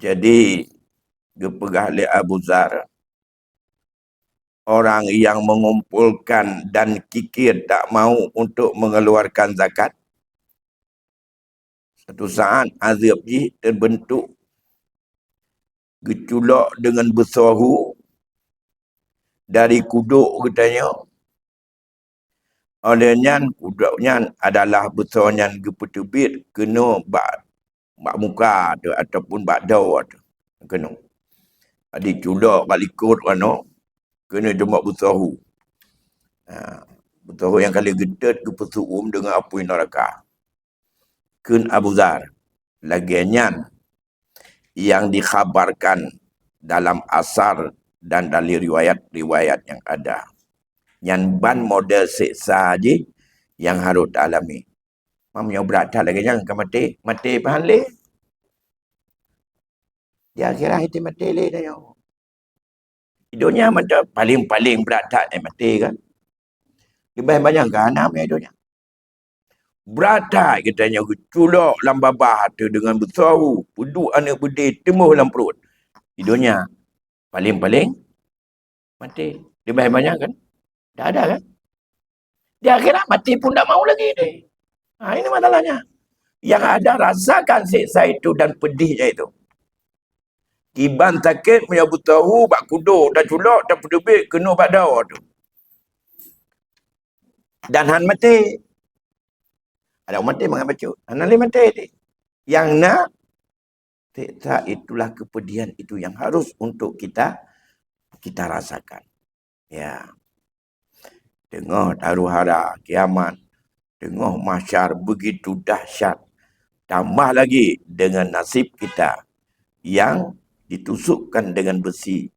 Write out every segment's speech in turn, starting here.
Jadi gepegah oleh Abu Zar, orang yang mengumpulkan dan kikir tak mau untuk mengeluarkan zakat, satu saat azab ji terbentuk geculok dengan bersuahu dari kuduk katanya. Olehnya kuduknya adalah besarnya gepetebit kena bak muka tu ataupun bak daw tu kena. Jadi culak balik ikut mana kena demak bersuahu. Bersuahu yang kali gedet ke pesuum dengan api neraka. Kun Abu Zar laginya yang dikhabarkan dalam asar dan dari riwayat-riwayat yang ada. Yang ban model siksa je yang harus alami. Mamnya berat lagi jangan ke mati. Mati pahalih. Dia kira itu mati leh dah. Hidupnya macam paling-paling berat ni mati kan. Lebih banyak kan anak hidupnya. Berata katanya culok dalam babah tu dengan bersuahu. Puduk anak budi temuh dalam perut. Hidupnya paling-paling mati. Lebih banyak kan. Dah ada kan. Dia akhirat mati pun tak mau lagi ni. Ini masalahnya. Yang ada rasakan siksa itu dan pedihnya itu. Kiban sakit punya bertahu, bak kuduk, dah culok, dah pedebik, kena bak dawa tu. Dan han mati. Ada orang mati mengambil baca. Han ali mati ni. Yang nak siksa itulah kepedihan itu yang harus untuk kita rasakan. Ya. Tengah taruh hara kiamat. Tengah mahsyar begitu dahsyat. Tambah lagi dengan nasib kita yang ditusukkan dengan besi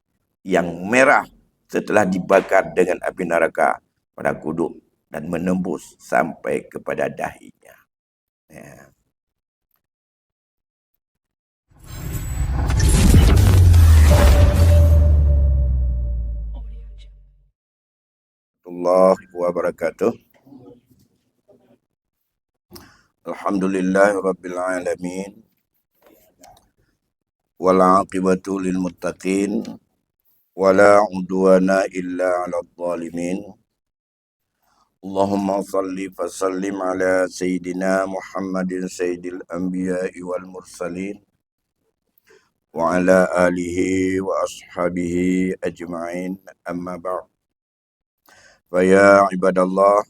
yang merah setelah dibakar dengan api neraka pada kuduk dan menembus sampai kepada dahinya. Ya. Warahmatullahi wabarakatuh. Alhamdulillah rabbil alamin. Wal aqibatu lil muttaqin. Wala udwana illa 'alal zalimin. Allahumma salli fasallim ala sayyidina Muhammadin sayyidil anbiya'i wal mursalin wa ala alihi wa ashabihi ajma'in, amma ba'd. Fa ya ibadallah,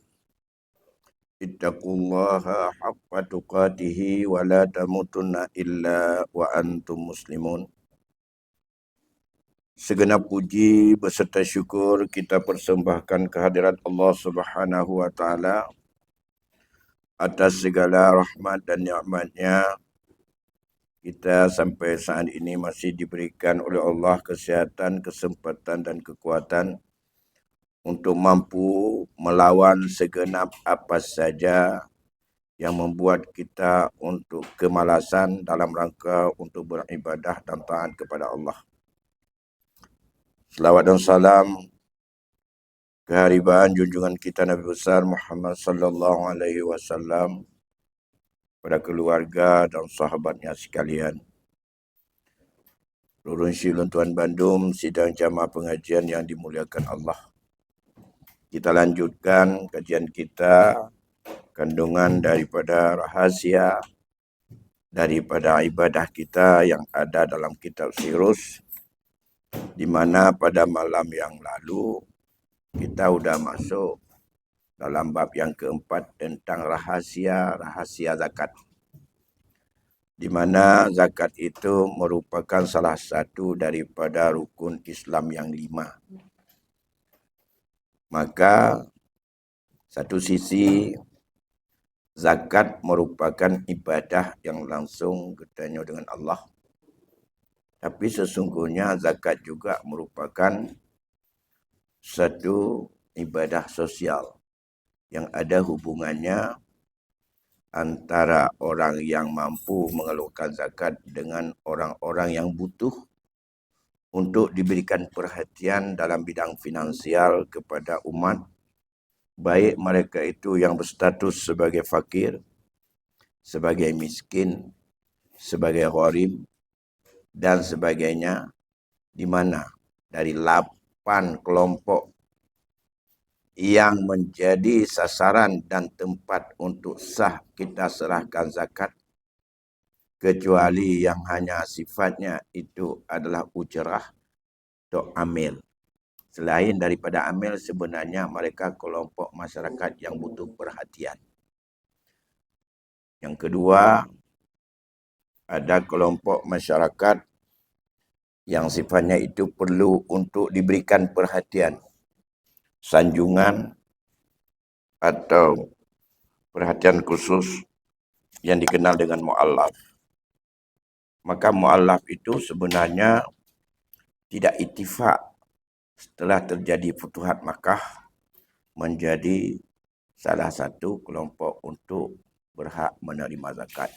ittaqullaha haqqa tuqatihi wa la tamutunna illa wa antum muslimun. Segenap puji beserta syukur kita persembahkan kehadirat Allah Subhanahu wa taala atas segala rahmat dan nikmat-Nya. Kita sampai saat ini masih diberikan oleh Allah kesihatan, kesempatan dan kekuatan untuk mampu melawan segenap apa saja yang membuat kita untuk kemalasan dalam rangka untuk beribadah dan taat kepada Allah. Selawat dan salam keharibaan junjungan kita Nabi besar Muhammad sallallahu alaihi wasallam pada keluarga dan sahabatnya sekalian. Seluruh Syilun Tuan Bandung, sidang jamaah pengajian yang dimuliakan Allah. Kita lanjutkan kajian kita, kandungan daripada rahasia, daripada ibadah kita yang ada dalam kitab Sirus, di mana pada malam yang lalu kita sudah masuk dalam bab yang keempat tentang rahasia zakat. Di mana zakat itu merupakan salah satu daripada rukun Islam yang 5. Maka satu sisi zakat merupakan ibadah yang langsung katanya dengan Allah. Tapi sesungguhnya zakat juga merupakan satu ibadah sosial yang ada hubungannya antara orang yang mampu mengeluarkan zakat dengan orang-orang yang butuh untuk diberikan perhatian dalam bidang finansial kepada umat, baik mereka itu yang berstatus sebagai fakir, sebagai miskin, sebagai gharib, dan sebagainya, di mana dari 8 kelompok yang menjadi sasaran dan tempat untuk sah kita serahkan zakat, kecuali yang hanya sifatnya itu adalah ujrah atau amil. Selain daripada amil, sebenarnya mereka kelompok masyarakat yang butuh perhatian. Yang kedua, ada kelompok masyarakat yang sifatnya itu perlu untuk diberikan perhatian, sanjungan atau perhatian khusus yang dikenal dengan mu'allaf. Maka mu'allaf itu sebenarnya tidak ittifaq setelah terjadi Futuhat Makkah menjadi salah satu kelompok untuk berhak menerima zakat.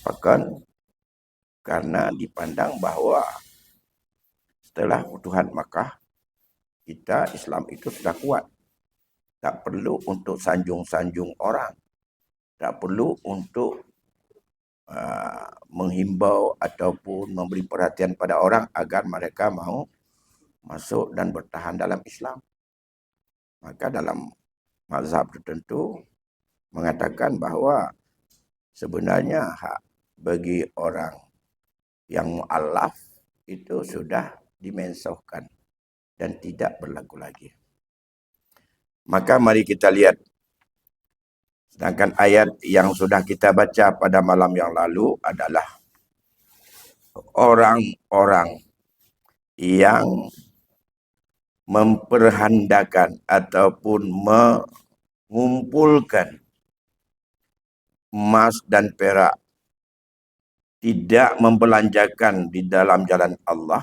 Bahkan karena dipandang bahawa setelah Futuhat Makkah, kita Islam itu sudah kuat. Tak perlu untuk sanjung-sanjung orang. Tak perlu untuk menghimbau ataupun memberi perhatian pada orang agar mereka mahu masuk dan bertahan dalam Islam. Maka dalam mazhab tertentu mengatakan bahawa sebenarnya hak bagi orang yang mu'allaf itu sudah dimensuhkan dan tidak berlaku lagi. Maka mari kita lihat, sedangkan ayat yang sudah kita baca pada malam yang lalu adalah orang-orang yang memperhandakan ataupun mengumpulkan emas dan perak, tidak membelanjakan di dalam jalan Allah,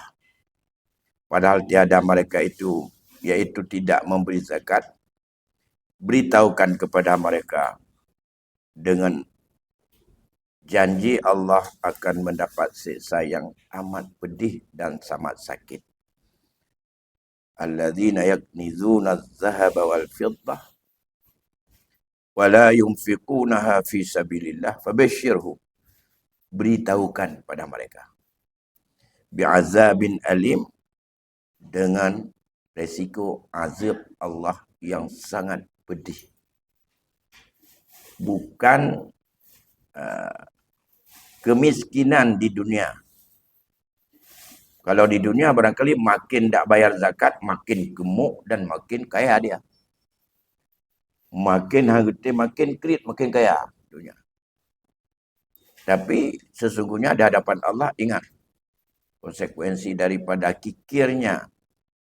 padahal tiada mereka itu, yaitu tidak memberi zakat. Beritahukan kepada mereka dengan janji Allah akan mendapat siksa yang amat pedih dan sangat sakit. Alladzina yaknizuna az-zahaba wal fiddah wa la yunfiqunaha fi sabilillah fabashshirhum. Beritahukan pada mereka bi'azabin alim, dengan resiko azab Allah yang sangat pedih. Bukan kemiskinan di dunia. Kalau di dunia barangkali makin tak bayar zakat, makin gemuk dan makin kaya dia. Makin harta, makin kredit, makin kaya dunia. Tapi sesungguhnya di hadapan Allah, ingat, konsekuensi daripada kikirnya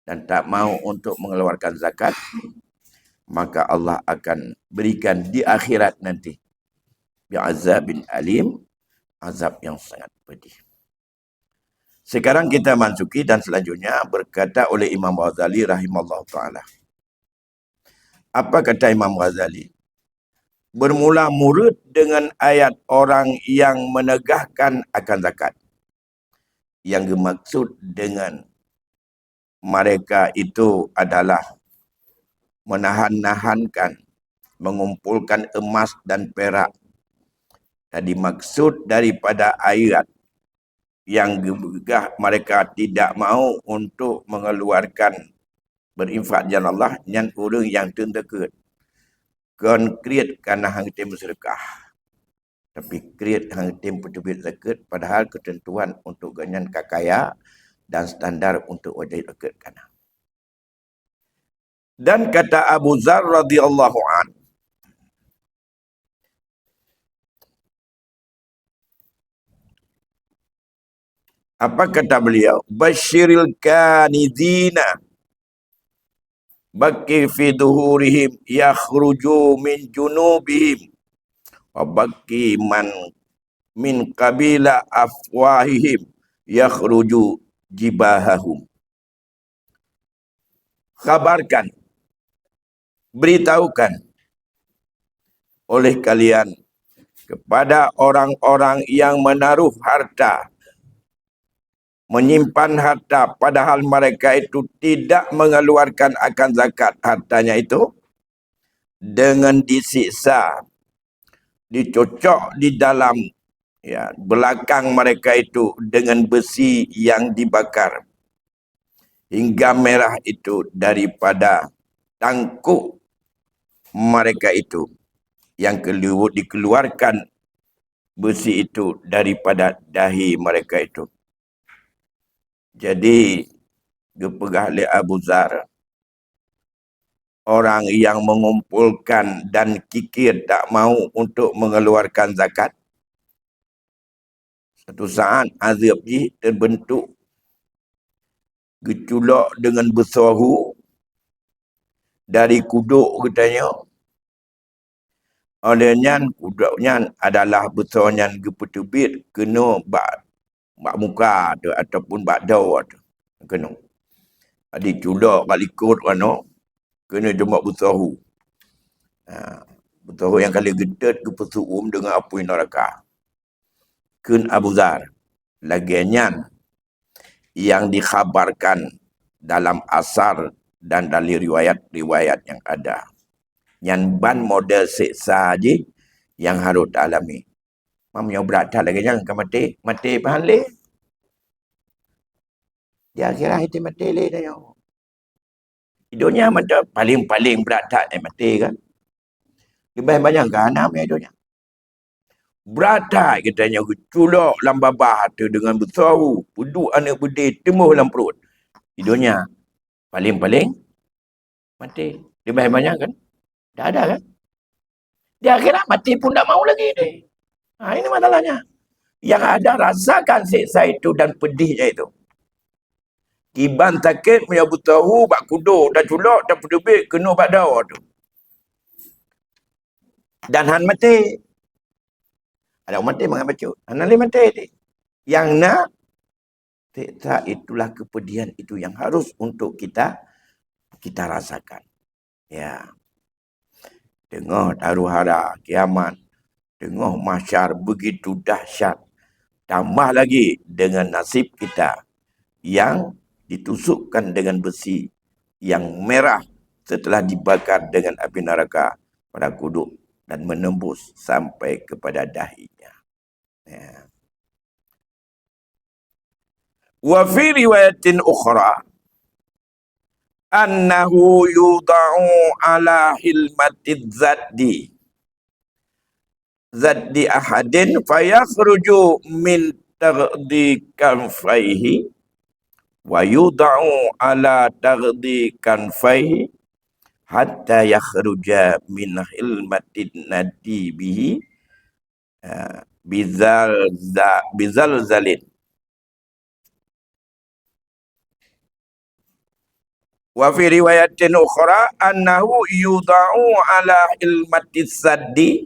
dan tak mau untuk mengeluarkan zakat, maka Allah akan berikan di akhirat nanti bi'azabin alim, azab yang sangat pedih. Sekarang kita masuki dan selanjutnya berkata oleh Imam Ghazali rahimahullah ta'ala. Apa kata Imam Ghazali? Bermula murid dengan ayat orang yang menegahkan akan zakat. Yang dimaksud dengan mereka itu adalah menahan-nahankan, mengumpulkan emas dan perak. Tadi maksud daripada ayat yang gegah mereka tidak mahu untuk mengeluarkan berinfak jalan Allah, yang orang yang terdeket konkret kerana hang tim sedekah, tapi kreat hang tim petubit zakat, padahal ketentuan untuk ganyan kakaya dan standar untuk wajib zakat kana. Dan kata Abu Dzar radhiyallahu an, apa kata beliau? Basyiril kanidina baki fi duhurihim yakhruju min junubihim wa baki man min qabila afwahihim yakhruju jibahahum. Khabarkan, beritahukan oleh kalian kepada orang-orang yang menaruh harta, menyimpan harta, padahal mereka itu tidak mengeluarkan akan zakat hartanya itu, dengan disiksa, dicocok di dalam Ya, belakang mereka itu dengan besi yang dibakar hingga merah itu daripada tangkuk mereka itu yang dikeluarkan besi itu daripada dahi mereka itu. Jadi dipegah oleh Abu Zar, orang yang mengumpulkan dan kikir tak mau untuk mengeluarkan zakat. Satu saat azab ni terbentuk geculok dengan bersuahu dari kuduk katanya. Olehnya kuduknya adalah besarnya gepetubit kena bak muka tu ataupun bak daun tu. Kena. Adik culak kat likut kena kena jembak bersuahu. Bersuahu yang kali gedet ke pesuum dengan api neraka. Kun Abu Zar. Lagiannya yang dikhabarkan dalam asar dan dari riwayat-riwayat yang ada. Yang ban model siksa je yang harus alami. Mamnya berat tak lagi jangan mati. Mati pahalih. Dia kira itu mati leh dah. Hidupnya macam paling-paling berat tak mati kan. Lebih banyak ganam ya hidupnya. Berat tak katanya culok lambabah tu dengan bersuahu. Puduk anak budi temuh dalam perut. Hidupnya paling-paling mati. Lebih banyak kan. Dah ada kan. Dia kira mati pun tak mau lagi ni. Ini masalahnya. Yang ada rasakan siksa itu dan pedihnya itu. Kiban sakit menyambut tahu, bak kuduk, dan culok, dan pedubik, kena bak daun tu. Dan han mati. Ada orang mati mengambil baca. Han lain mati ni. Yang nak, siksa itulah kepedihan itu yang harus untuk kita rasakan. Ya. Tengah taruh hara, kiamat. Tengah masyar begitu dahsyat. Tambah lagi dengan nasib kita yang ditusukkan dengan besi yang merah setelah dibakar dengan api neraka pada kuduk dan menembus sampai kepada dahinya. Ya. Wa fi riwayatin ukhra annahu yudau ala hilmatid zaddi ahadin fayakhruju min tagdi kanfaihi wa yudau ala tagdi kanfaihi hatta yakhruja min hilmatin nadibihi bizal zalin. Wa fi riwayatin ukhra annahu yudau ala hilmatis saddi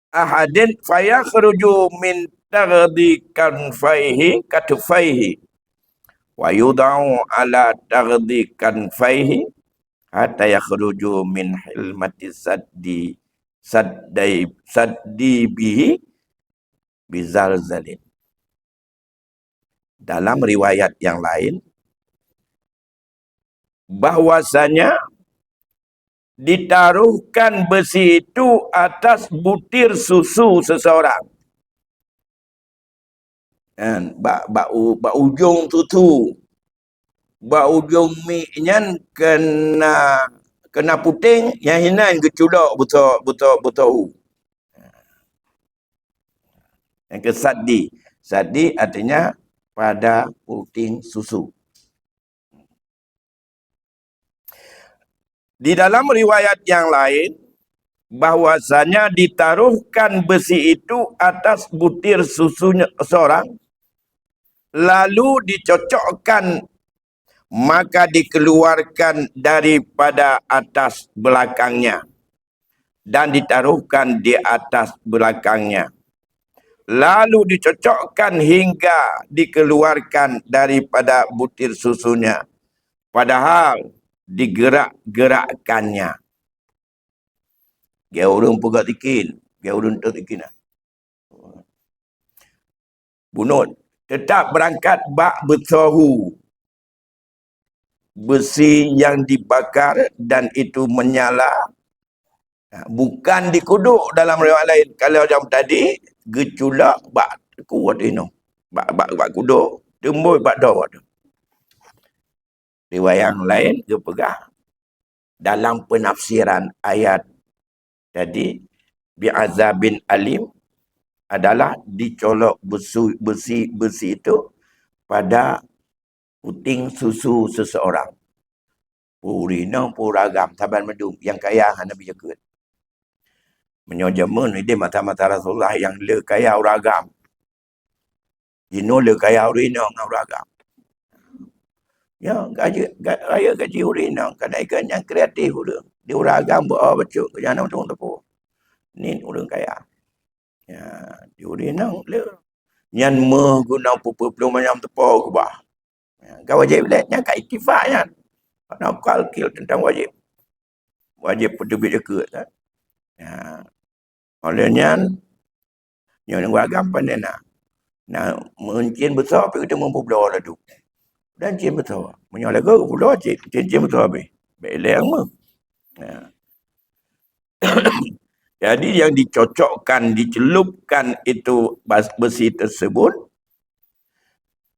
ahadin fayakhruju min tagdi kanfaihi katufaihi wa yudau ala tagdi kanfaihi hatta yakhruju min hilmati saddi bihi bizalzalin. Dalam riwayat yang lain bahwasanya ditaruhkan besi itu atas butir susu seseorang. Dan bak ujung susu, bak ujung miknya kena puting, yang hinan keculok betul. Yang ke saddi. Saddi artinya pada puting susu. Di dalam riwayat yang lain, bahwasanya ditaruhkan besi itu atas butir susunya seorang, lalu dicocokkan, maka dikeluarkan daripada atas belakangnya dan ditaruhkan di atas belakangnya. Lalu dicocokkan hingga dikeluarkan daripada butir susunya. Padahal digerak-gerakkannya. Dia orang pegak tikin. Dia orang tertikin. Bunut. Tetap berangkat bak bersuahu. Besi yang dibakar dan itu menyala. Bukan dikuduk dalam riwayat lain. Kalau jam tadi, geculak bak kuat ino. Bak kudo. Temboi bak do. Riwayat lain ke pegah dalam penafsiran ayat tadi bi'azabin alim adalah dicolok besi itu pada puting susu seseorang. Purina puragam taban medum yang kaya Nabi jaga. Menyojamun ide mata-mata Rasulullah yang le kaya uragam. Jino le kaya urina nguragam. Ya, raya gaji urina kenaikan yang kreatif udah. Di uragam buat bacuk ke jana untung tepu. Ni urang kaya. Ya, di urina le. Yang mengguna pupu-pupu macam tepu ke bah. Kau wajib lihatnya kat iktifaknya. Nak kalkil tentang wajib. Wajib pedubit dekat. Kan? Ya. Olehnya, yang uragam pandai nak. Nah, mencin besar pergi kita mempulau lah tu. Dan cin besar. Menyolah ke pulau cin besar habis. Beleng mah. Ya. Jadi yang dicocokkan, dicelupkan itu besi tersebut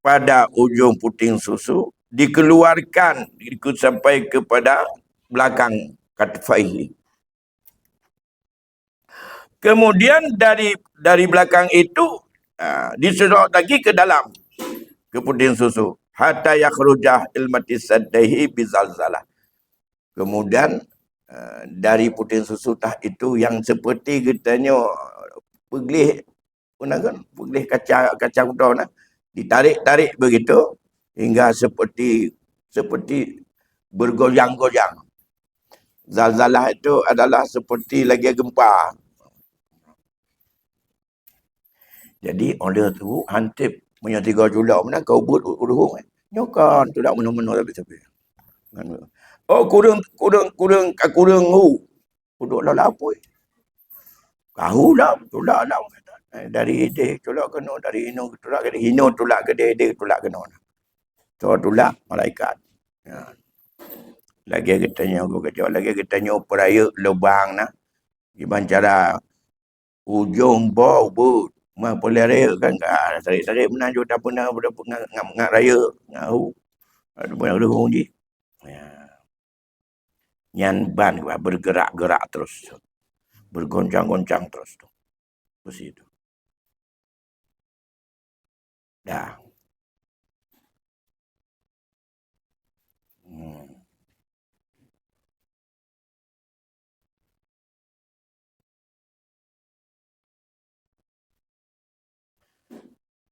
pada ujung puting susu, dikeluarkan sampai kepada belakang katfaihi. Kemudian dari belakang itu disedot lagi ke dalam ke puting susu. Hatta yakhrujah ilmati saddaihi bizalzalah. Kemudian dari puting susu tah itu yang seperti katanya peglih peglih kaca udang nah, ditarik-tarik begitu hingga seperti bergoyang-goyang. Zalzalah itu adalah seperti lagi gempa. Jadi order tu hantip punya 3 julak mana kau buat uruhung. Nyokan tu dak mana-mana tapi. Oh kurang hu. Kuduk lah apa. Kahu lah, tulak lah. Dari ide tulak kena, dari ino tulak kena. Ino tulak ke ide tulak kena. So tulak malaikat. Ya. Lagi kita tanya peraya lubang nah. Gimana cara ujung bau but. Mah boleh raya kan. Tarik-tarik menanjuk tak pernah ngak raya. Ngahu. Ada banyak lehung je. Ya. Nyan ban bergerak-gerak terus. Bergoncang-goncang terus tu. Besi tu. Dah.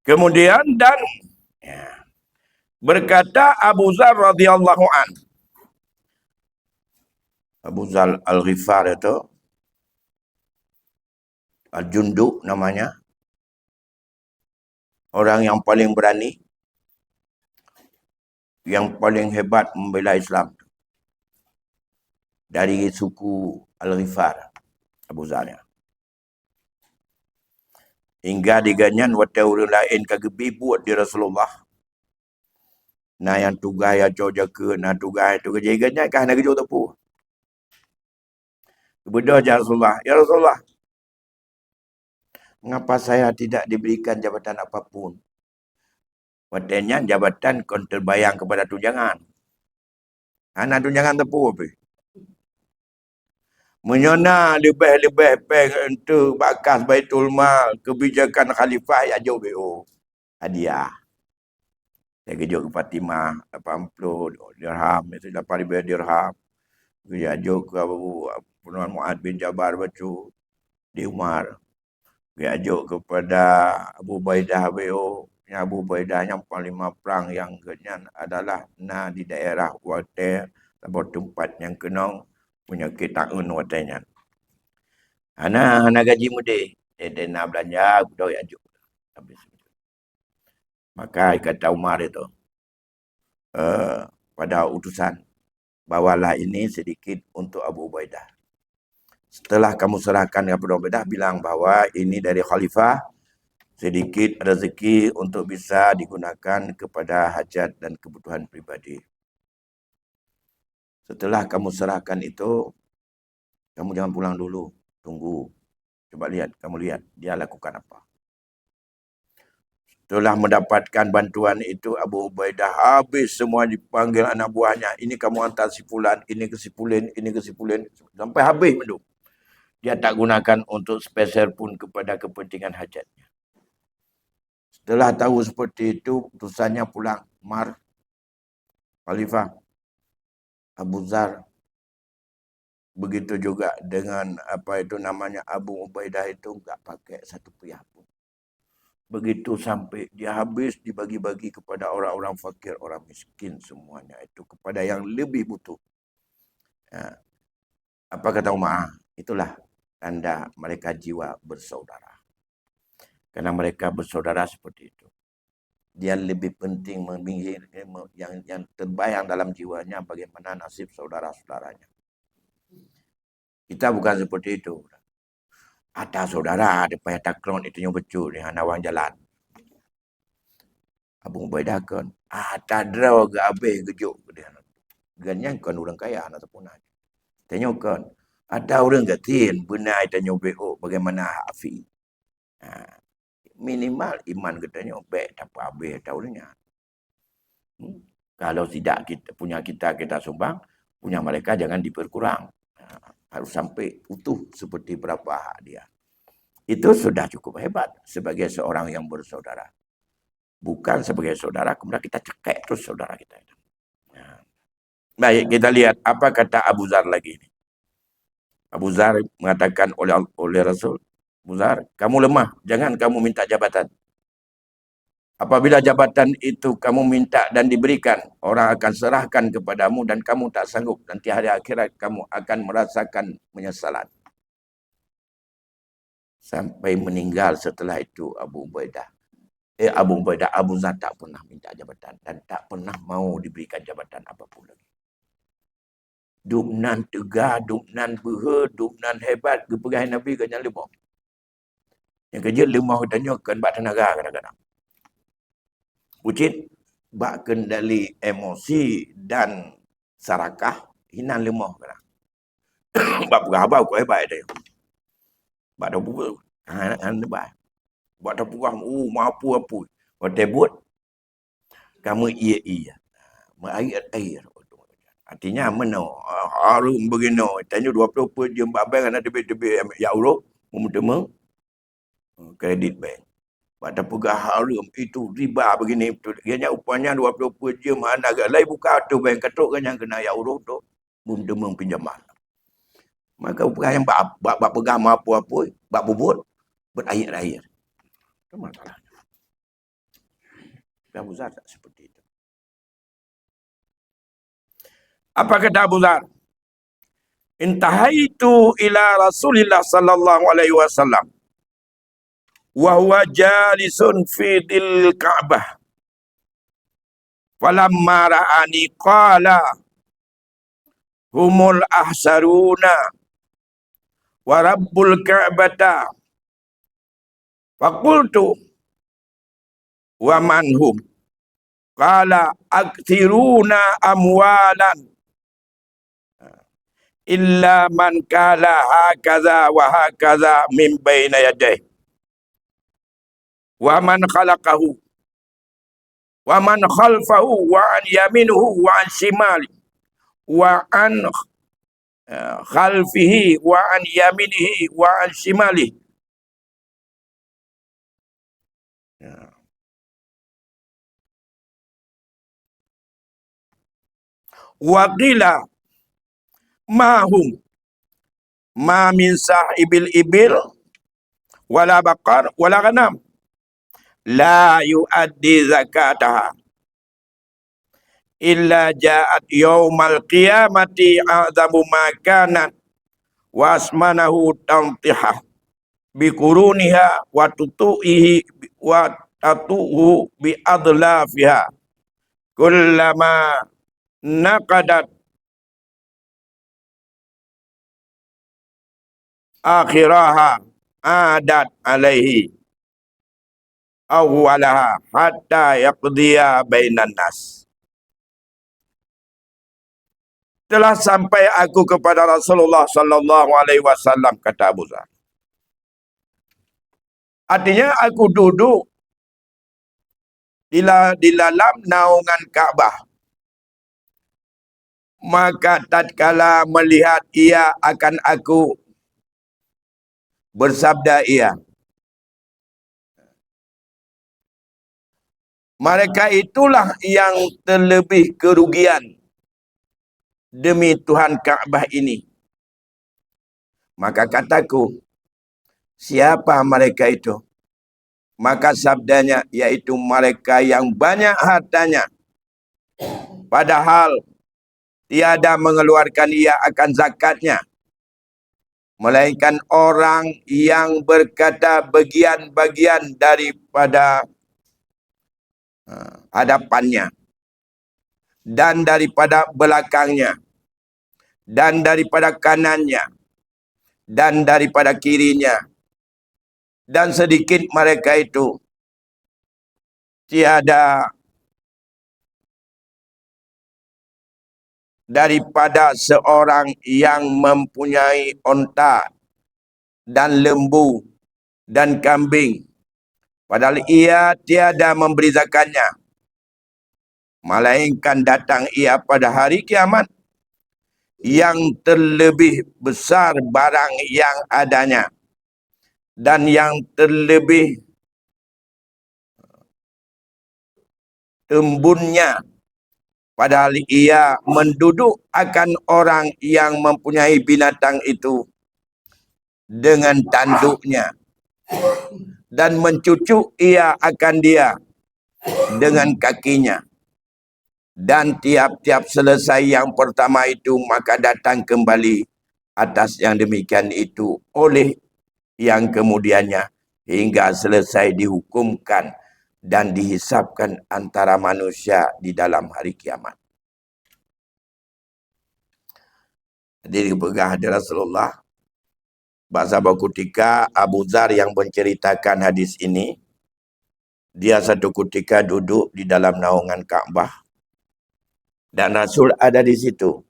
Kemudian dan berkata Abu Zar radhiyallahu an. Abu Zar Al-Ghifar itu Al-Jundub namanya. Orang yang paling berani, yang paling hebat membela Islam. Dari suku Al-Ghifar, Abu Zar. Hingga diganyan wata orang lain kagebi buat di Rasulullah. Nah yang tugas yang jaga, nah tugas itu kerja ganyan kah nak kerja tepu. Kemudian ya Rasulullah, mengapa saya tidak diberikan jabatan apapun? Watanya jabatan kon terbayang kepada tunjangan. Anak tunjangan tepu apa? Menyona lebih-lebih peng untuk bakas Baitul Mal, kebijakan khalifah ya jauh BO. Hadiah. Saya kejut ke Fatimah 80 dirham, itu 8,000 dirham. Saya ajuk ke Puan Muad bin Jabar bacu di Umar. Saya ajuk kepada Abu Baidah BO. Yang Abu Baidah yang panglima perang yang kenyan adalah di daerah Water, tempat yang kenong penyakit takun watanya. Anak gaji muda. Dia nak belanja, aku ajuk. Habis. Maka kata Umar itu, pada utusan, bawalah ini sedikit untuk Abu Ubaidah. Setelah kamu serahkan kepada Abu Ubaidah, bilang bahwa ini dari khalifah, sedikit rezeki untuk bisa digunakan kepada hajat dan kebutuhan pribadi. Setelah kamu serahkan itu, kamu jangan pulang dulu. Tunggu. Coba lihat, kamu lihat dia lakukan apa. Telah mendapatkan bantuan itu, Abu Ubaidah habis semua dipanggil anak buahnya. Ini kamu hantar si fulan, ini ke si Pulin, ini ke si Pulin. Sampai habis itu. Dia tak gunakan untuk spesial pun kepada kepentingan hajatnya. Setelah tahu seperti itu, utusannya pulang. Mar, Khalifah, Abu Zar. Begitu juga dengan apa itu namanya Abu Ubaidah itu enggak pakai satu piyah pun. Begitu sampai dia habis, dibagi-bagi kepada orang-orang fakir, orang miskin semuanya itu, kepada yang lebih butuh. Ya. Apa kata Umar? Itulah tanda mereka jiwa bersaudara. Karena mereka bersaudara seperti itu. Dia lebih penting memikir yang terbayang dalam jiwanya bagaimana nasib saudara-saudaranya. Kita bukan seperti itu. Ada saudara, ada payah taklon itu yang betul dengan awang jalan. Abu Ubaidah kan, tak draw ke habis kejuk dia. Ganyan kan orang kaya ataupun aja. Tanya kan, ada orang gatin benar tanya BO bagaimana Hafi. Minimal iman katanya baik tak apa habis tahunnya. Kalau tidak kita punya kita sumbang, punya mereka jangan diperkurang. Harus sampai utuh seperti berapa dia. Itu sudah cukup hebat sebagai seorang yang bersaudara. Bukan sebagai saudara, kemudian kita cekek terus saudara kita. Baik, kita lihat apa kata Abu Zar lagi. Abu Zar mengatakan oleh Rasul, Abu Zar, kamu lemah, jangan kamu minta jabatan. Apabila jabatan itu kamu minta dan diberikan, orang akan serahkan kepadamu dan kamu tak sanggup. Nanti hari akhirat kamu akan merasakan penyesalan. Sampai meninggal setelah itu Abu Zar tak pernah minta jabatan dan tak pernah mau diberikan jabatan apapun lagi. Duknan tegah, duknan beha, duknan hebat, kepegahan Nabi kena lemah. Yang kerja lemah tanya kan bak tenaga kadang-kadang. Bucin, bak kendali emosi dan sarakah, hinan lemah kadang. Bak pegah kau hebat dia. Bak dah pukul, hebat. Bak dah pukul, mampu apa. Bak tebut, kamu iya. Air. Artinya mana harum begini. Tanya 20 jam bank ada debit ya Allah, memutama kredit bank. Pada pegah harum itu riba begini betul. Ianya upahnya 20 jam agak lain buka tu bank katuk kan yang kena ya Allah tu memutama pinjaman. Maka upah yang bak pegah apa-apa, bak bubut berair. Itu masalahnya. Abu Zar tak seperti itu. Apa kata Abu Zar? Intahaitu ila Rasulillah sallallahu alaihi wasallam wa huwa jalisun fi dil Ka'bah. Falamma ra'ani qala humul ahsaruna wa rabbul Ka'bata. Faqultu wa man hum? Qala akthiruna amwalan illa man kala hakaza wa hakaza min baina yadayhi wa man khalaqahu wa man khalfahu wa an yaminuhu wa an shimali wa an khalfihi wa an yaminihi wa an shimali. Wa qila mahum ma min sahibil ibil wala baqar wala ghanam la yuaddi zakataha illa ja'at yaumal qiyamati a'zamu ma kanat wa asmanahu tantiha bi quruniha wa tutu'ihi wa tatuhu bi adlafiha kullama naqadat akhiraha adat alaihi awwalaha hatta yaqdiya bainan nas. Telah sampai aku kepada Rasulullah sallallahu alaihi wasallam, kata Abu Zar. Artinya aku duduk di dalam naungan Kaabah. Maka tatkala melihat ia akan aku, bersabda ia, mereka itulah yang terlebih kerugian demi Tuhan Kaabah ini. Maka kataku, siapa mereka itu? Maka sabdanya, yaitu mereka yang banyak hartanya, padahal tiada mengeluarkan ia akan zakatnya, melainkan orang yang berkata bagian-bagian daripada hadapannya, dan daripada belakangnya, dan daripada kanannya, dan daripada kirinya. Dan sedikit mereka itu tiada daripada seorang yang mempunyai onta dan lembu dan kambing, padahal ia tiada memberi zakatnya, melainkan datang ia pada hari kiamat yang terlebih besar barang yang adanya, dan yang terlebih embunnya, padahal ia menduduk akan orang yang mempunyai binatang itu dengan tanduknya, dan mencucuk ia akan dia dengan kakinya. Dan tiap-tiap selesai yang pertama itu, maka datang kembali atas yang demikian itu oleh yang kemudiannya, hingga selesai dihukumkan dan dihisapkan antara manusia di dalam hari kiamat. Jadi dipegang hadis Rasulullah. Bahasa ketika Abu Dzar yang menceritakan hadis ini, dia satu ketika duduk di dalam naungan Kaabah dan Rasul ada di situ.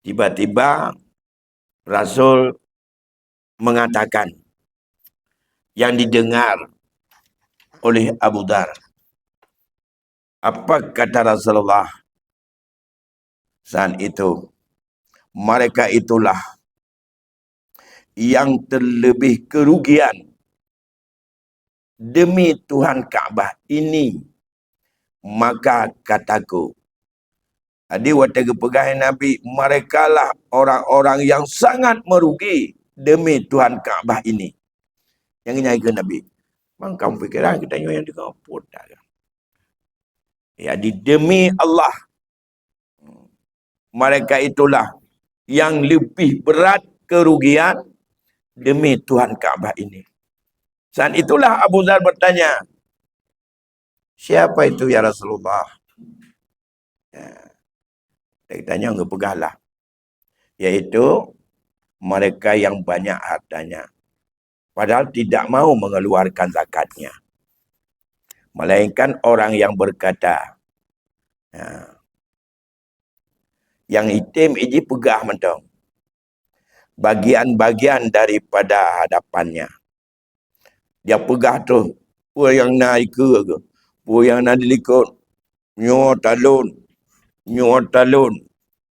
Tiba-tiba Rasul mengatakan yang didengar oleh Abu Dzar. Apa kata Rasulullah saat itu? Mereka itulah yang terlebih kerugian demi Tuhan Kaabah ini. Maka kataku, Adi watega pegahan Nabi, mereka lah orang-orang yang sangat merugi demi Tuhan Kaabah ini. Yang nyai ke Nabi. Bang, kamu fikiran kita yang dikaput. Ya, demi Allah. Mereka itulah yang lebih berat kerugian demi Tuhan Kaabah ini. Saat itulah Abu Dzar bertanya, siapa itu ya Rasulullah? Ya, dia tanya, enggak pegahlah. Yaitu mereka yang banyak hartanya, padahal tidak mau mengeluarkan zakatnya. Melainkan orang yang berkata, ya, yang hitam ini pegah mentong, bagian-bagian daripada hadapannya. Dia pegah tu, pua yang naik ke, pua yang nak dilikut, nyuar talun, nyuar talun,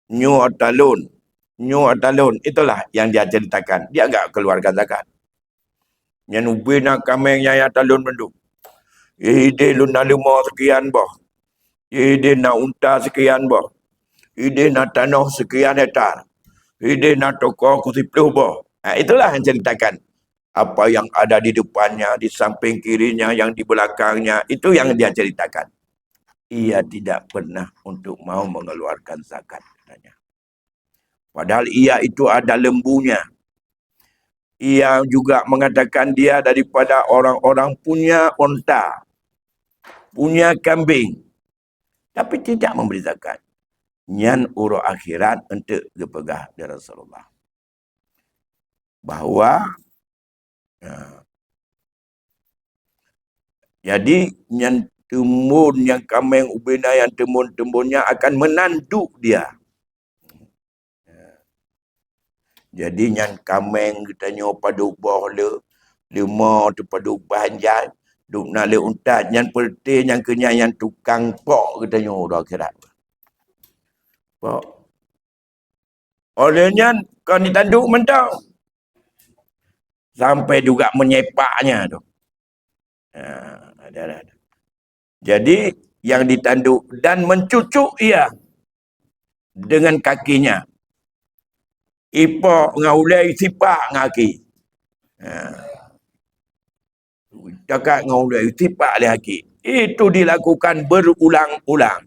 nyuar talun, nyuar talun. Itulah yang dia ceritakan. Dia agak keluarkan zakat. Yang ubina kameng yang talun menduk. Ide lu nak lima sekian boh. Ide nak unta sekian boh. Ide nak tanah sekian hektar. Ide nak toko kusipluh boh. Itulah yang ceritakan. Apa yang ada di depannya, di samping kirinya, yang di belakangnya, itu yang dia ceritakan. Ia tidak pernah untuk mau mengeluarkan zakat. Padahal ia itu ada lembunya. Ia juga mengatakan dia daripada orang-orang punya onta, punya kambing, tapi tidak memberi zakat. Nyan urut akhirat untuk dipegah dari Rasulullah. Bahawa jadi yang timun, yang kambing ubina, yang timun-timunnya akan menanduk dia. Jadi yang kambing kita nyo pada ubah le, lima tu pada ubah hanjat, Duk nak le untat, yang pelti, yang kenyang, yang tukang pok katanya dah akhirat. Pok. Olehnya kau ditanduk mentau. Sampai juga menyepaknya tu. Ada. Jadi yang ditanduk dan mencucuk ia dengan kakinya. Ipok ngaulai sipak ngaki. Cakap ngaulai sipak lagi. Itu dilakukan berulang-ulang.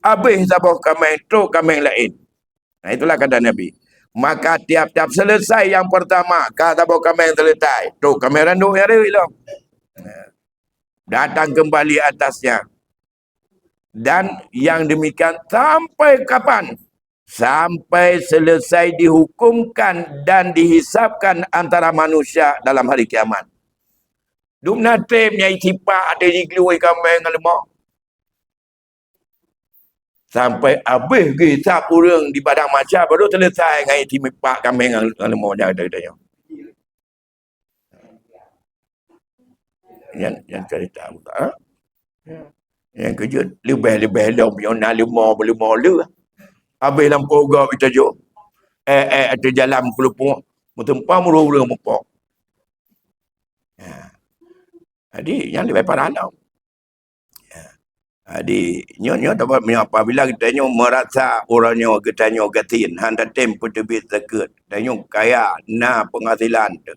Habis sabah kameng tu kameng lain. Nah itulah kata Nabi. Maka tiap-tiap selesai yang pertama, kata sabah kameng selesai. Tu kameng randuk yang ada itu. Datang kembali atasnya. Dan yang demikian sampai kapan? Sampai selesai dihukumkan dan dihisapkan antara manusia dalam hari kiamat. Duk natim nyai sipak ada di keluar kameng dengan lemak. Sampai habis hisap orang di padang macam baru selesai dengan sipak kameng dengan lemak dia. Yang cerita ha? Yang kejut lebih-lebih dah punya nak lemah boleh. Habis lampu gak kita jo. Ada jalan kelupuk. Mentempah mula-mula mempok. Jadi yang lebih parah lah. Jadi nyo dapat apabila kita nyo merasa orangnya kita nyo gatin handa tempo tebit zakat dan nyo kaya na penghasilan tu.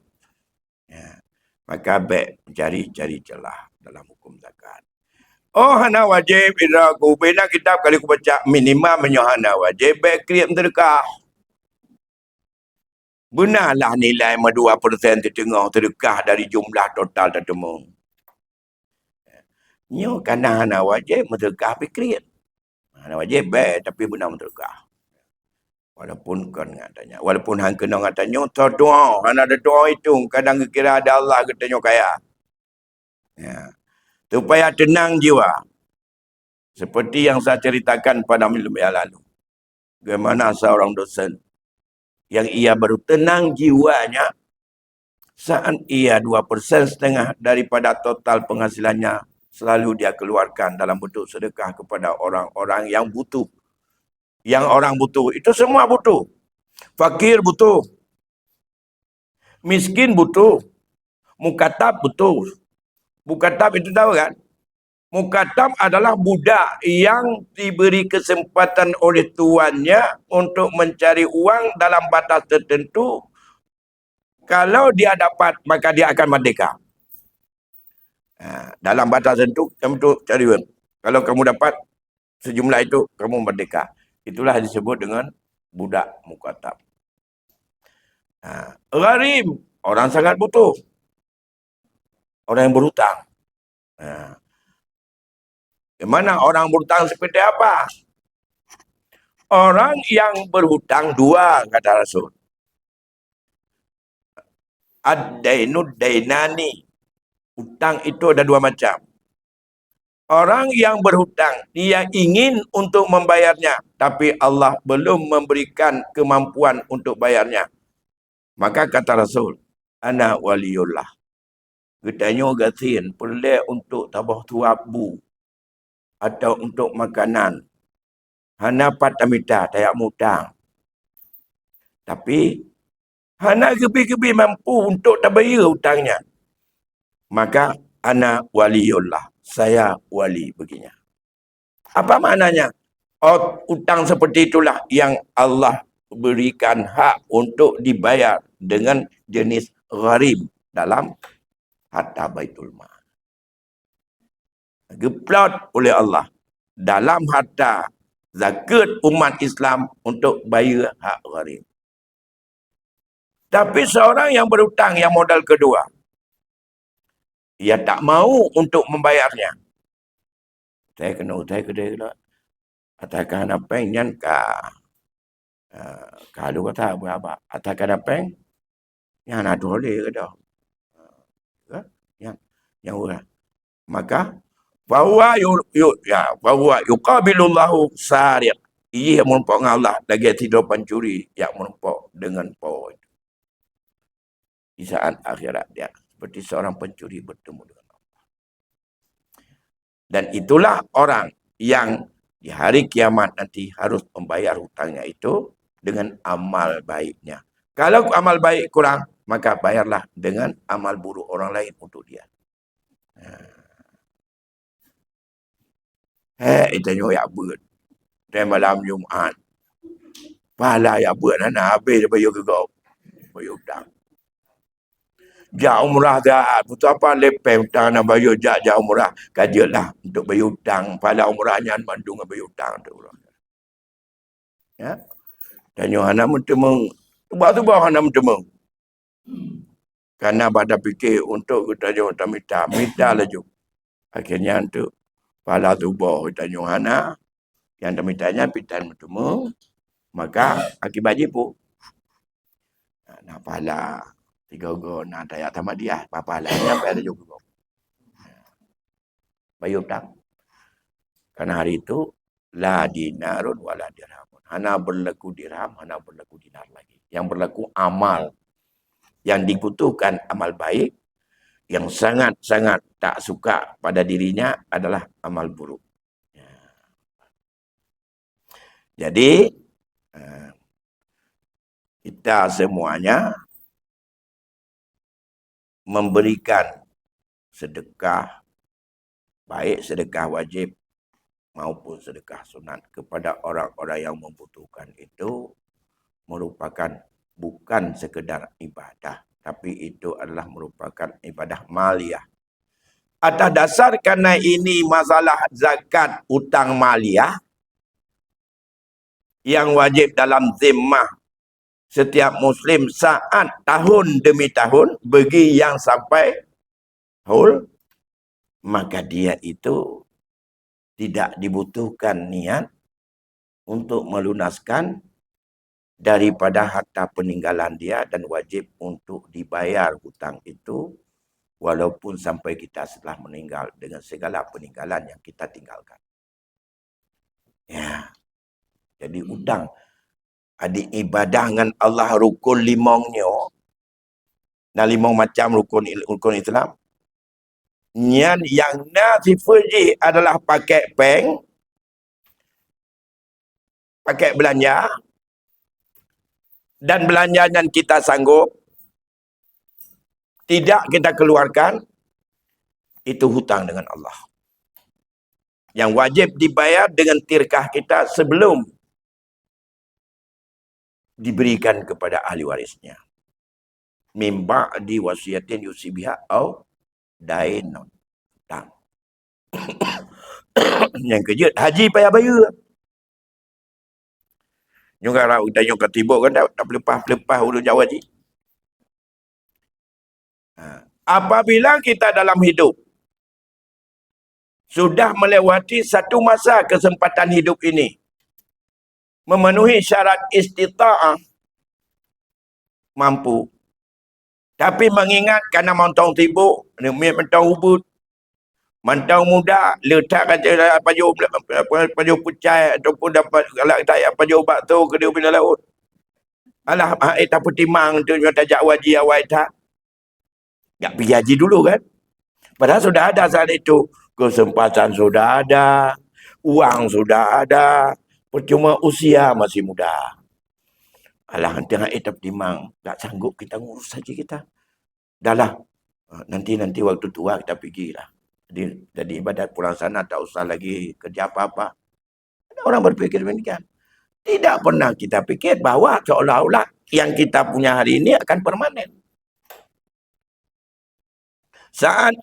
Maka baik cari celah dalam hukum zakat. Oh hana wajib iraku bina kitab kali ku baca minimum menyohana wajib baik kriat sedekah. Benarlah nilai 2% setengah sedekah dari jumlah total tertemu. Nyo kana hana wajib sedekah pikir. Hana wajib baik tapi benar sedekah. Walaupun kan katanya, walaupun hang kena katanya doa, hana ada doa itu kadang kira ada Allah katanya kaya. Ya. Supaya tenang jiwa. Seperti yang saya ceritakan pada minggu yang lalu. Bagaimana seorang dosen yang ia baru tenang jiwanya saat ia 2,5% daripada total penghasilannya selalu dia keluarkan dalam bentuk sedekah kepada orang-orang yang butuh. Yang orang butuh, itu semua butuh. Fakir butuh. Miskin butuh. Mukatab butuh. Mukatab itu tahu kan? Mukatab adalah budak yang diberi kesempatan oleh tuannya untuk mencari uang dalam batas tertentu. Kalau dia dapat, maka dia akan merdeka. Dalam batas tertentu, kamu tu cari uang. Kalau kamu dapat sejumlah itu, kamu merdeka. Itulah disebut dengan budak mukatab. Gharib, orang sangat butuh. Orang yang berhutang. Gimana orang berhutang seperti apa? Orang yang berhutang dua, kata Rasul. Ad-dainud dainani. Hutang itu ada dua macam. Orang yang berhutang, dia ingin untuk membayarnya, tapi Allah belum memberikan kemampuan untuk bayarnya. Maka kata Rasul, ana waliullah. Katanya gatin, perlu untuk tabah tuabu atau untuk makanan. Hana patamita, tayak mutang. Tapi, hana kebi-kebi mampu untuk tabayar hutangnya. Maka, ana waliullah. Saya wali baginya. Apa maknanya? Hutang seperti itulah yang Allah berikan hak untuk dibayar dengan jenis gharib dalam harta Baitul Mal. Geplot oleh Allah dalam harta zakat umat Islam untuk bayar hak gharib. Tapi seorang yang berhutang yang modal kedua, ia tak mau untuk membayarnya. Saya kena utai kedai lah. Atakan apa yang ka kalau kata berapa? Atakan apa yang nak boleh ke dah? Yang orang. Maka bahwa yuqabilullahu sariq. Ia menumpuk dengan Allah lagi tidak pencuri yang menumpuk dengan power itu. Di saat akhirat dia seperti seorang pencuri bertemu dengan Allah. Dan itulah orang yang di hari kiamat nanti harus membayar hutangnya itu dengan amal baiknya. Kalau amal baik kurang, maka bayarlah dengan amal buruk orang lain untuk dia. Itu ya buat. Dan malam Jumaat. Pahala ya buat anak habis bayar ke kau. Bayar hutang. Jak umrah dah. Betul apa lepeh hutang nak bayar jak umrah. Kajilah untuk bayar hutang. Pahala umrahnya mandung bayar hutang. Ya. Dan Yohana mentemung. Tubah-tubah Yohana mentemung. Karena pada fikir untuk kita jangan minta laju. Akhirnya untuk pahala tubah kita Yohana. Yang mintanya pitan mentemung. Maka akibat jipu. Nak pahala. 3 go nak tayar sama dia. Pahala ni apa ada juga. Bayar hutang. Karena hari itu la dinarun wala dirhamun. Hana berlaku dirham, hana berlaku dinar lagi. Yang berlaku amal. Yang dibutuhkan amal baik. Yang sangat-sangat tak suka pada dirinya adalah amal buruk. Jadi, kita semuanya memberikan sedekah, baik sedekah wajib maupun sedekah sunat kepada orang-orang yang membutuhkan itu merupakan bukan sekedar ibadah, tapi itu adalah merupakan ibadah maliyah. Atas dasar kerana ini masalah zakat hutang maliyah yang wajib dalam zimmah setiap Muslim saat tahun demi tahun bagi yang sampai haul, maka dia itu tidak dibutuhkan niat untuk melunaskan daripada harta peninggalan dia dan wajib untuk dibayar hutang itu walaupun sampai kita setelah meninggal dengan segala peninggalan yang kita tinggalkan. Ya. Jadi hutang ada ibadah dengan Allah rukun limongnya. Dan 5 macam rukun Islam. Yang nasifuji adalah pakai bank, pakai belanja, dan belanja yang kita sanggup, tidak kita keluarkan, itu hutang dengan Allah. Yang wajib dibayar dengan tirkah kita sebelum diberikan kepada ahli warisnya. Mimba di wasiatin yusibiha au dainun. Hutang. Yang kejut, haji payah bayar. Juga lah, kita yang ketibuk kan tak pelepah urut Jawa haji. Apabila kita dalam hidup sudah melewati satu masa kesempatan hidup ini, memenuhi syarat istita'ah, mampu. Tapi mengingat kerana mantau tibuk, mantau ubud, mantau muda, letak kata paju pucai ataupun dapat galak tak paju batu ke dia bina laut. Alah, tak petimang tu tajak wajib awal tak. Tak pergi haji dulu kan. Padahal sudah ada saat itu. Kesempatan sudah ada. Uang sudah ada. Percuma usia masih muda. Alah, tengah tak petimang. Tak sanggup kita ngurus saja kita. Dah lah. Nanti waktu tua kita pergilah. Jadi ibadat pulang sana tak usah lagi kerja apa-apa. Ada orang berfikir demikian. Tidak pernah kita fikir bahawa seolah-olah yang kita punya hari ini akan permanen. Saat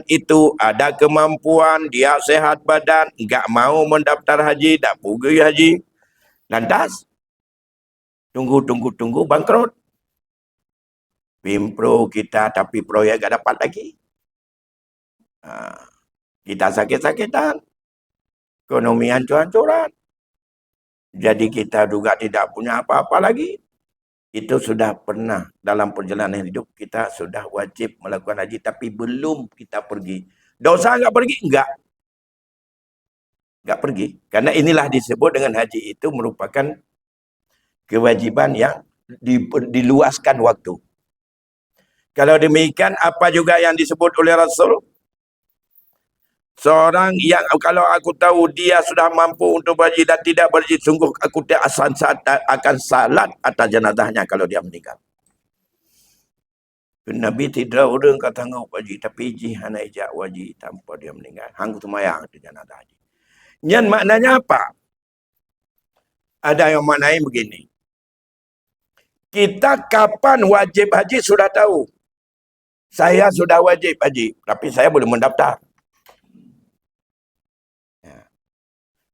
itu ada kemampuan, dia sehat badan, enggak mau mendaftar haji, tak pergi haji. Lantas, tunggu bangkrut. Pimpro kita tapi proyek tak dapat lagi. Kita sakit-sakitan. Ekonomi hancur-hancuran. Jadi kita juga tidak punya apa-apa lagi. Itu sudah pernah dalam perjalanan hidup kita sudah wajib melakukan haji tapi belum kita pergi. Dosa enggak pergi? Enggak pergi. Karena inilah disebut dengan haji itu merupakan kewajiban yang diluaskan waktu. Kalau demikian apa juga yang disebut oleh Rasul? Seorang yang kalau aku tahu dia sudah mampu untuk berhaji dan tidak berhaji, sungguh aku tidak akan salat atas jenazahnya kalau dia meninggal. Nabi tidak orang kata ngau haji, tapi jihan ijak wajib tanpa dia meninggal. Hang tumayang di jenazah haji. Yang maknanya apa? Ada yang maknanya begini. Kita kapan wajib haji sudah tahu. Saya sudah wajib haji, tapi saya belum mendaftar.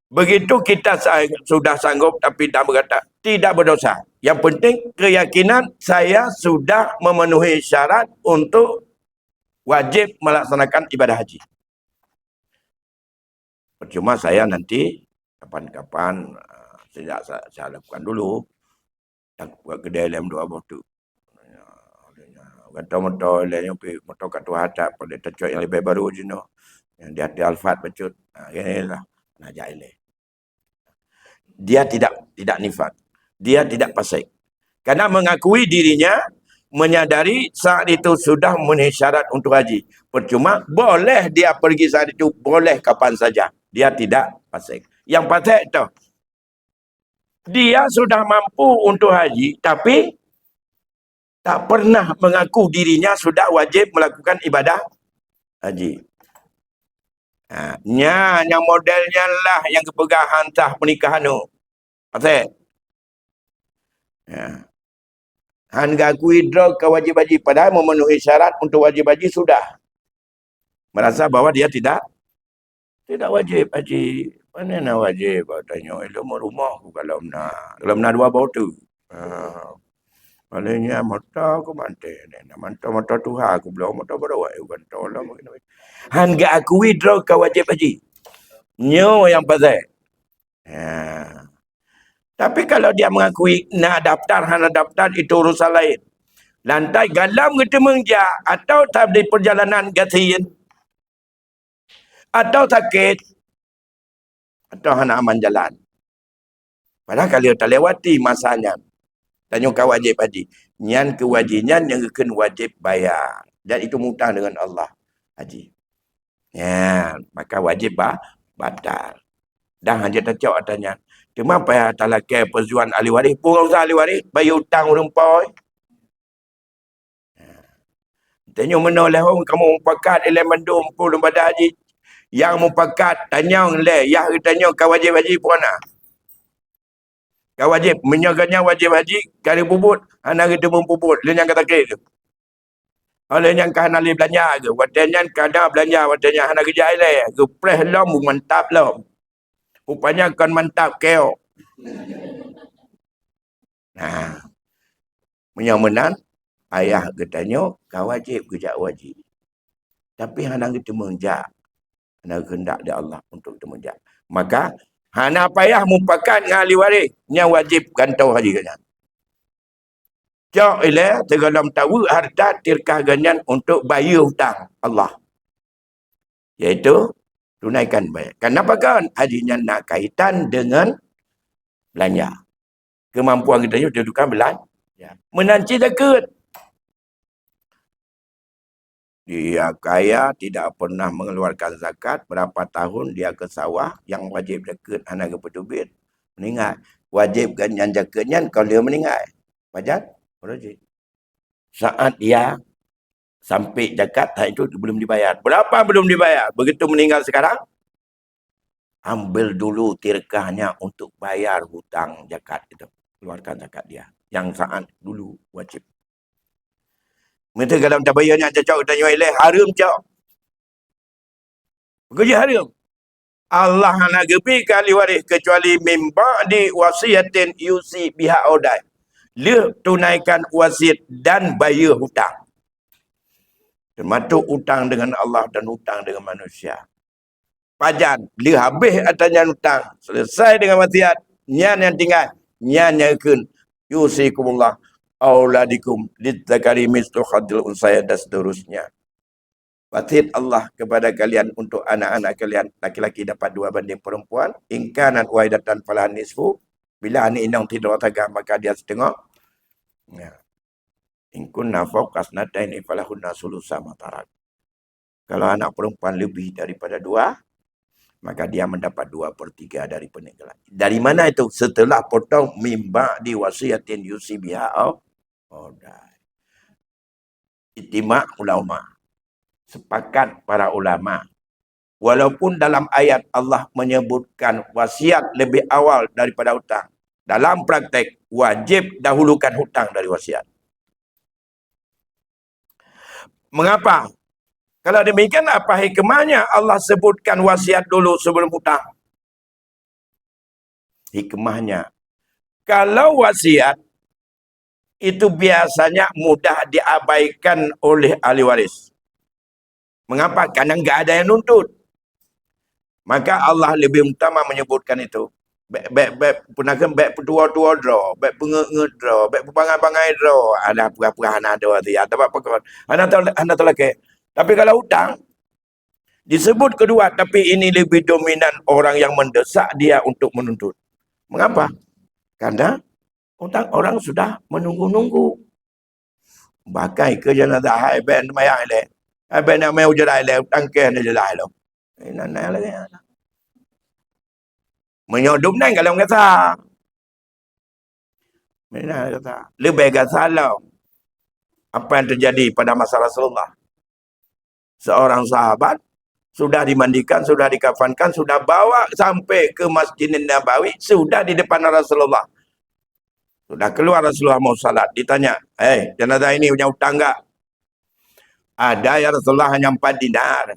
Begitu kita sudah sanggup tapi tak berkata, tidak berdosa. Yang penting keyakinan saya sudah memenuhi syarat untuk wajib melaksanakan ibadah haji. Percuma saya nanti kapan-kapan saya lakukan dulu. Tak buat kedai lem dua tu. Motor-motor lain yang motor kat tuah hadap pada tercuat yang lebih baru je no. Yang di hati Alphard pecut. Inilah nak jahil. Dia tidak nifak. Dia tidak fasik. Karena mengakui dirinya menyadari saat itu sudah memenuhi syarat untuk haji. Percuma boleh dia pergi saat itu, boleh kapan saja. Dia tidak fasik. Yang fasik tu, dia sudah mampu untuk haji tapi tak pernah mengaku dirinya sudah wajib melakukan ibadah haji. Yang modelnya lah yang kepegang hantah pernikahan tu. Fasik. Han gakui draw ke wajib haji padahal memenuhi syarat untuk wajib haji sudah. Merasa bahwa dia tidak wajib haji. Mana nak wajib? Tanya, ilmu rumah aku kalau nak dua bau tu. Malahnya mata aku mantai. Mata Tuhan aku belum mata berdoa. Han gakui draw ke wajib haji. Nyo yang pasal. Tapi kalau dia mengakui nak daftar itu urusan lain. Lantai galam kita menja atau tak di perjalanan gatin atau sakit atau hana aman jalan. Padahal kalau tak lewati masanya, tanya kau wajib haji. Nyan kewajiban yang akan wajib bayar. Dan itu mutang dengan Allah haji. Ya, maka wajib batal. Dah hanya tercok tanya. Cuma payah talakai perjuan ahli waris. Pun usah ahli waris, bayar hutang orang poi. Tanya menoleh orang kamu mumpakat ilai mandum pun lembaga haji. Yang mumpakat tanya oleh yang tanya kau wajib haji pun ana. Kau wajib menyaganya wajib haji kali bubut ana kita membubut le yang kata ke. Oleh yang kana le belanja ke watanya kada belanja watanya ana kerja ilai ke press lom mantap lom. Rupanya kan mantap keo. Nah. Menyamenan ayah katanya kau wajib kerja wajib. Tapi hana kita menjak. Hana kehendak dari Allah untuk kita menjak. Maka hana payah mumpakat dengan ahli waris. Yang wajib gantau haji ganyan. Cak ilah tergalam tahu harta tirkah ganyan untuk bayar hutang Allah. Iaitu tunaikan bayar. Kenapa kan hajinya nak kaitan dengan belanja. Kemampuan kita itu dudukan belanja. Menanci dekat. Dia kaya, tidak pernah mengeluarkan zakat. Berapa tahun dia ke sawah, yang wajib dekat anak ke pedubit. Meninggal. Wajib ganyan zakatnya kalau dia meninggal. Wajar? Wajib. Saat dia sampai zakat, itu belum dibayar. Berapa belum dibayar? Begitu meninggal sekarang, ambil dulu tirkahnya untuk bayar hutang zakat itu. Keluarkan zakat dia. Yang saat dulu wajib. Mereka kalau tak bayarnya cakap tanya ilai haram cak. Kerja haram. Allah nak gebi kali waris kecuali mimba di wasiatin yusi biha odai. Dia tunaikan wasiat dan bayar hutang. Termasuk hutang dengan Allah dan hutang dengan manusia. Pajan, dia habis atasnya hutang. Selesai dengan wasiat. Nyan yang tinggal. Nyan yang akan yusikumullah. Auladikum lidzakari mislu hadil unsaya dan seterusnya. Wasiat Allah kepada kalian untuk anak-anak kalian laki-laki dapat 2 banding perempuan. Ingkanan wahidatan falahan nisfu. Bila anak inang tidak tagah maka dia setengah. Ya. Ingkun nafau kasnata ini falahunna sulusa matarat. Kalau anak perempuan lebih daripada 2, maka dia mendapat 2/3 dari peninggalan. Dari mana itu? Setelah potong mimba di wasiatin yusi biha ijtima' ulama. Sepakat para ulama. Walaupun dalam ayat Allah menyebutkan wasiat lebih awal daripada hutang. Dalam praktek, wajib dahulukan hutang dari wasiat. Mengapa? Kalau demikian, apa hikmahnya Allah sebutkan wasiat dulu sebelum hutang? Hikmahnya, kalau wasiat itu biasanya mudah diabaikan oleh ahli waris. Mengapa? Karena nggak ada yang nuntut. Maka Allah lebih utama menyebutkan itu. Baik punakan baik tua-tua draw, baik penge draw, baik pangai-pangai draw. Ada pura-pura anak ada tu ya, tak apa. Anak tu lagi. Tapi kalau hutang disebut kedua, tapi ini lebih dominan orang yang mendesak dia untuk menuntut. Mengapa? Karena hutang orang sudah menunggu-nunggu. Bakai ke jenazah hai ben mayang le. Hai ben nak mai ujar le, hutang ke ni jelai lo. Nana lagi. Menyudup ni kalau kata. Mana kata. Lebih kata lah. Apa yang terjadi pada masa Rasulullah. Seorang sahabat sudah dimandikan, sudah dikafankan, sudah bawa sampai ke Masjid Nabawi, sudah di depan Rasulullah. Sudah keluar Rasulullah mau salat. Ditanya, jenazah ini punya hutang tak? Ada ya Rasulullah, hanya 4 dinar.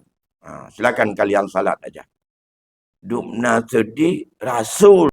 Silakan kalian salat aja. Dukna sedih Rasul